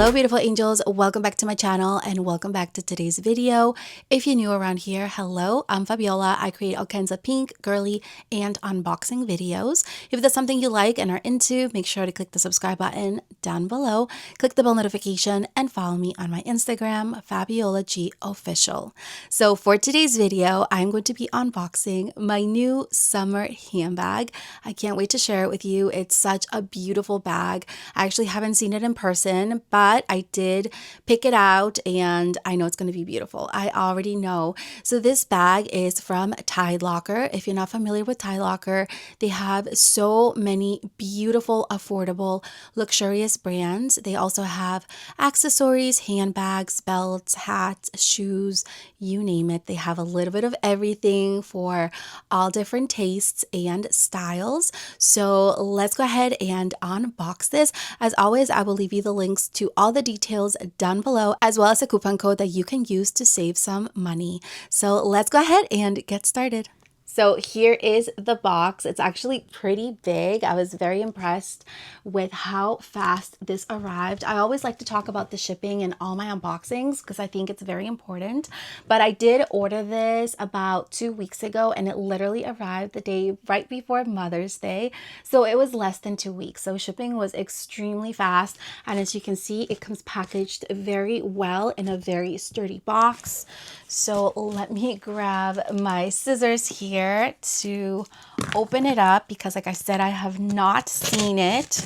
Hello beautiful angels, welcome back to my channel and welcome back to today's video. If you're new around here, hello, I'm Fabiola. I create all kinds of pink, girly, and unboxing videos. If that's something you like and are into, make sure to click the subscribe button down below, click the bell notification, and follow me on my Instagram, FABIOLAGOFFICIAL. So for today's video, I'm going to be unboxing my new summer handbag. I can't wait to share it with you. It's such a beautiful bag. I actually haven't seen it in person, but I did pick it out and I know it's going to be beautiful. I already know. So this bag is from Tide Locker. If you're not familiar with Tide Locker, they have so many beautiful, affordable, luxurious brands. They also have accessories, handbags, belts, hats, shoes, you name it. They have a little bit of everything for all different tastes and styles. So let's go ahead and unbox this. As always, I will leave you the links to all the details down below, as well as a coupon code that you can use to save some money. So let's go ahead and get started. So here is the box. It's actually pretty big. I was very impressed with how fast this arrived. I always like to talk about the shipping in all my unboxings because I think it's very important. But I did order this about 2 weeks ago and it literally arrived the day right before Mother's Day. So it was less than 2 weeks. So shipping was extremely fast. And as you can see, it comes packaged very well in a very sturdy box. So let me grab my scissors here to open it up because like I said, I have not seen it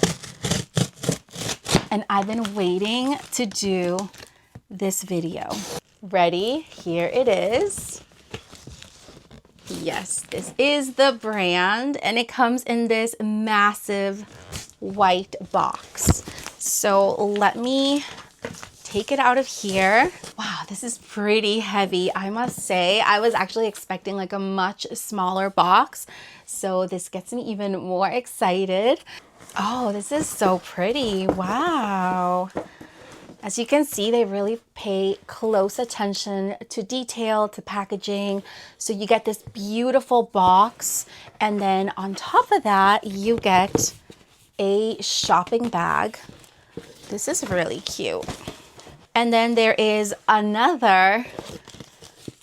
and I've been waiting to do this video. Ready? Here it is. Yes, this is the brand and it comes in this massive white box. So let me take it out of here. Wow, this is pretty heavy, I must say. I was actually expecting like a much smaller box, so this gets me even more excited. Oh, this is so pretty. Wow. As you can see, they really pay close attention to detail, to packaging. So you get this beautiful box, and then on top of that, you get a shopping bag. This is really cute. And then there is another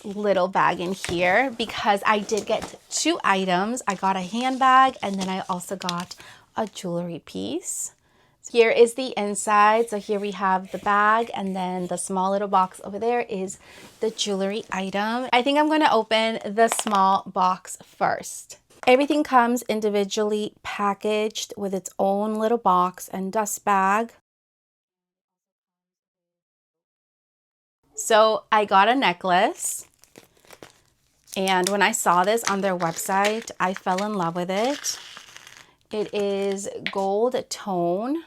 little bag in here because I did get 2 items. I got a handbag and then I also got a jewelry piece. Here is the inside. So here we have the bag and then the small little box over there is the jewelry item. I think I'm going to open the small box first. Everything comes individually packaged with its own little box and dust bag. So I got a necklace, and when I saw this on their website, I fell in love with it. It is gold tone.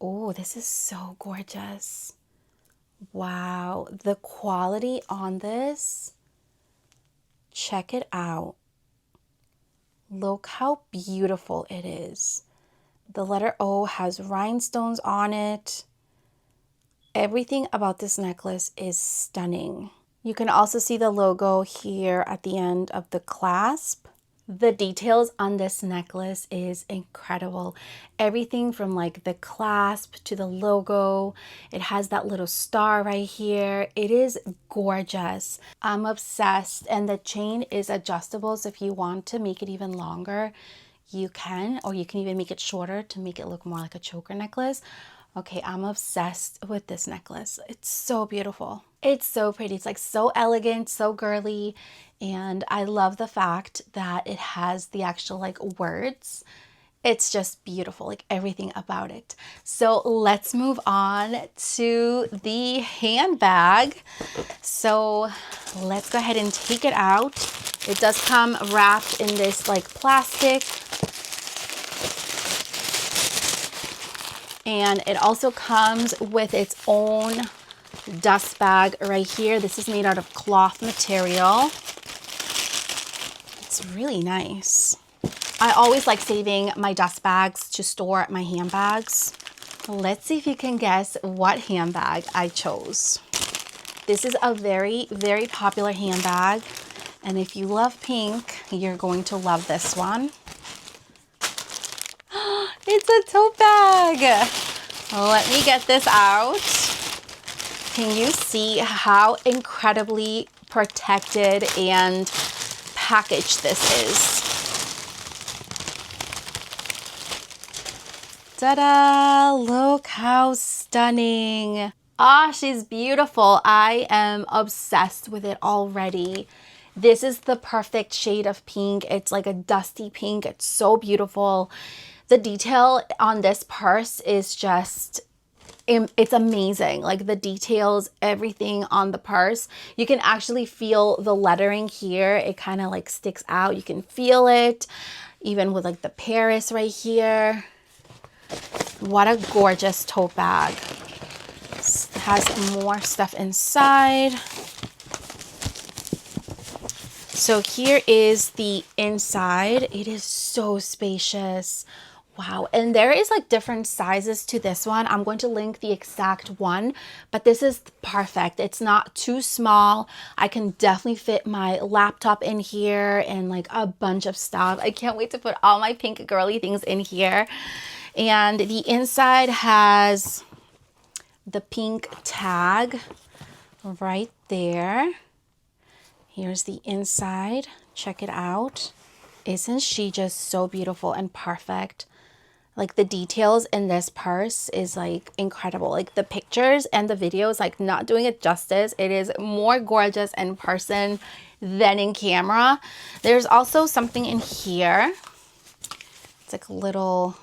Oh, this is so gorgeous. Wow, the quality on this, check it out. Look how beautiful it is. The letter O has rhinestones on it. Everything about this necklace is stunning. You can also see the logo here at the end of the clasp. The details on this necklace is incredible. Everything from like the clasp to the logo. It has that little star right here. It is gorgeous. I'm obsessed. And the chain is adjustable, so if you want to make it even longer, you can, or you can even make it shorter to make it look more like a choker necklace. Okay, I'm obsessed with this necklace. It's so beautiful. It's so pretty. It's like so elegant, so girly. And I love the fact that it has the actual like words. It's just beautiful, like everything about it. So let's move on to the handbag. So let's go ahead and take it out. It does come wrapped in this like plastic. And it also comes with its own dust bag right here. This is made out of cloth material. It's really nice. I always like saving my dust bags to store my handbags. Let's see if you can guess what handbag I chose. This is a very, very popular handbag. And if you love pink, you're going to love this one. It's a tote bag. Let me get this out. Can you see how incredibly protected and packaged this is? Ta-da! Look how stunning. Ah, she's beautiful. I am obsessed with it already. This is the perfect shade of pink. It's like a dusty pink. It's so beautiful. The detail on this purse is just, it's amazing. Like the details, everything on the purse. You can actually feel the lettering here. It kind of like sticks out. You can feel it even with like the Paris right here. What a gorgeous tote bag. It has more stuff inside. So here is the inside. It is so spacious. Wow. And there is like different sizes to this one. I'm going to link the exact one, but this is perfect. It's not too small. I can definitely fit my laptop in here and like a bunch of stuff. I can't wait to put all my pink girly things in here. And the inside has the pink tag right there. Here's the inside. Check it out. Isn't she just so beautiful and perfect? Like the details in this purse is like incredible. Like the pictures and the videos, like not doing it justice. It is more gorgeous in person than in camera. There's also something in here. It's like a little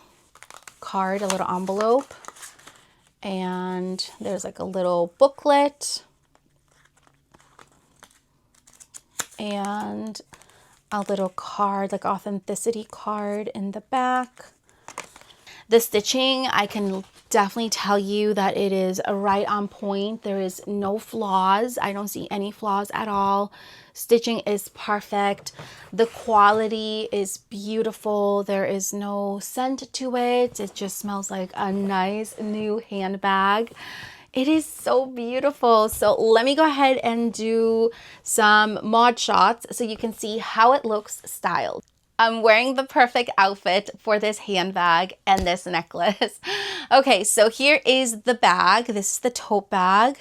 card, a little envelope. And there's like a little booklet. And a little card, like authenticity card in the back. The stitching, I can definitely tell you that it is right on point. There is no flaws. I don't see any flaws at all. Stitching is perfect. The quality is beautiful. There is no scent to it. It just smells like a nice new handbag. It is so beautiful. So let me go ahead and do some mod shots so you can see how it looks styled. I'm wearing the perfect outfit for this handbag and this necklace. Okay, so here is the bag. This is the tote bag.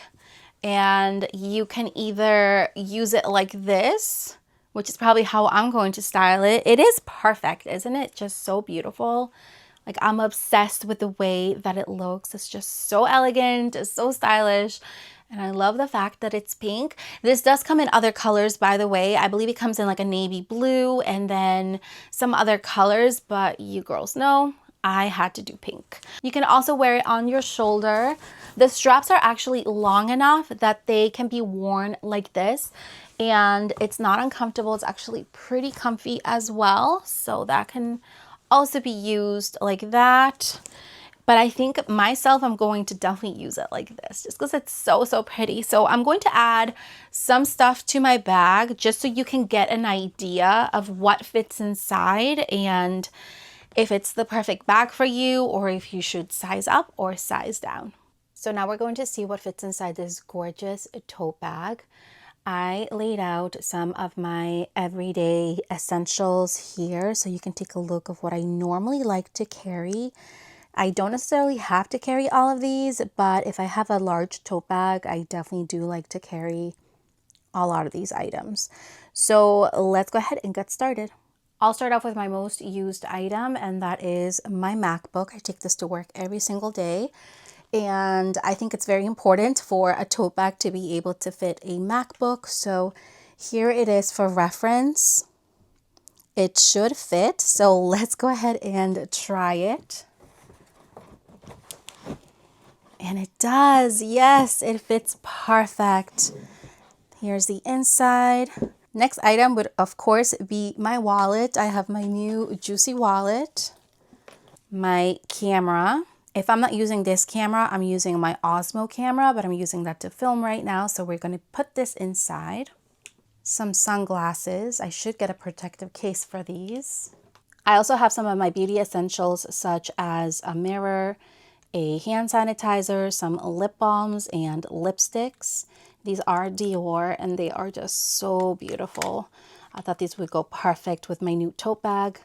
And you can either use it like this, which is probably how I'm going to style it. It is perfect, isn't it? Just so beautiful. Like I'm obsessed with the way that it looks. It's just so elegant, it's so stylish. And I love the fact that it's pink. This does come in other colors, by the way. I believe it comes in like a navy blue and then some other colors, but you girls know I had to do pink. You can also wear it on your shoulder. The straps are actually long enough that they can be worn like this. And it's not uncomfortable. It's actually pretty comfy as well. So that can also be used like that. But I think myself, I'm going to definitely use it like this just because it's so, so pretty. So I'm going to add some stuff to my bag just so you can get an idea of what fits inside and if it's the perfect bag for you or if you should size up or size down. So now we're going to see what fits inside this gorgeous tote bag. I laid out some of my everyday essentials here so you can take a look of what I normally like to carry. I don't necessarily have to carry all of these, but if I have a large tote bag, I definitely do like to carry a lot of these items. So let's go ahead and get started. I'll start off with my most used item, and that is my MacBook. I take this to work every single day. And I think it's very important for a tote bag to be able to fit a MacBook. So here it is for reference. It should fit. So let's go ahead and try it. And it does. Yes, it fits perfect. Here's the inside. Next item would, of course, be my wallet. I have my new Juicy wallet, my camera. If I'm not using this camera, I'm using my Osmo camera, but I'm using that to film right now. So we're going to put this inside. Some sunglasses. I should get a protective case for these. I also have some of my beauty essentials, such as a mirror, a hand sanitizer, some lip balms, and lipsticks. These are Dior, and they are just so beautiful. I thought these would go perfect with my new tote bag.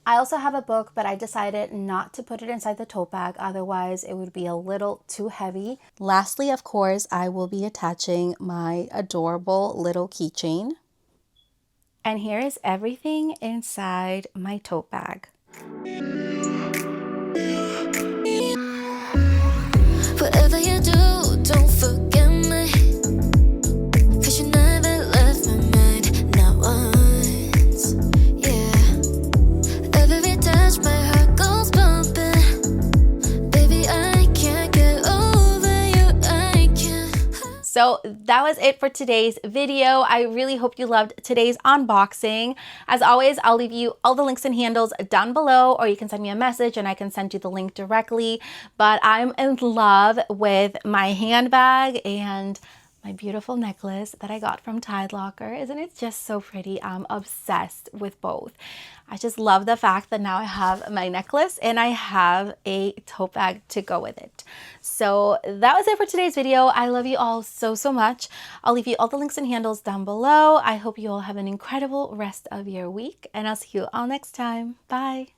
I also have a book, but I decided not to put it inside the tote bag, otherwise it would be a little too heavy. Lastly, of course, I will be attaching my adorable little keychain. And here is everything inside my tote bag. Whatever you do, don't forget me, 'cause you never left my mind, not once. Yeah, every touch my heart goes bumping. Baby, I can't get over you, I can't. So that was it for today's video. I really hope you loved today's unboxing. As always, I'll leave you all the links and handles down below, or you can send me a message and I can send you the link directly. But I'm in love with my handbag and my beautiful necklace that I got from Tide Locker. Isn't it just so pretty? I'm obsessed with both. I just love the fact that now I have my necklace and I have a tote bag to go with it. So that was it for today's video. I love you all so, so much. I'll leave you all the links and handles down below. I hope you all have an incredible rest of your week, and I'll see you all next time. Bye.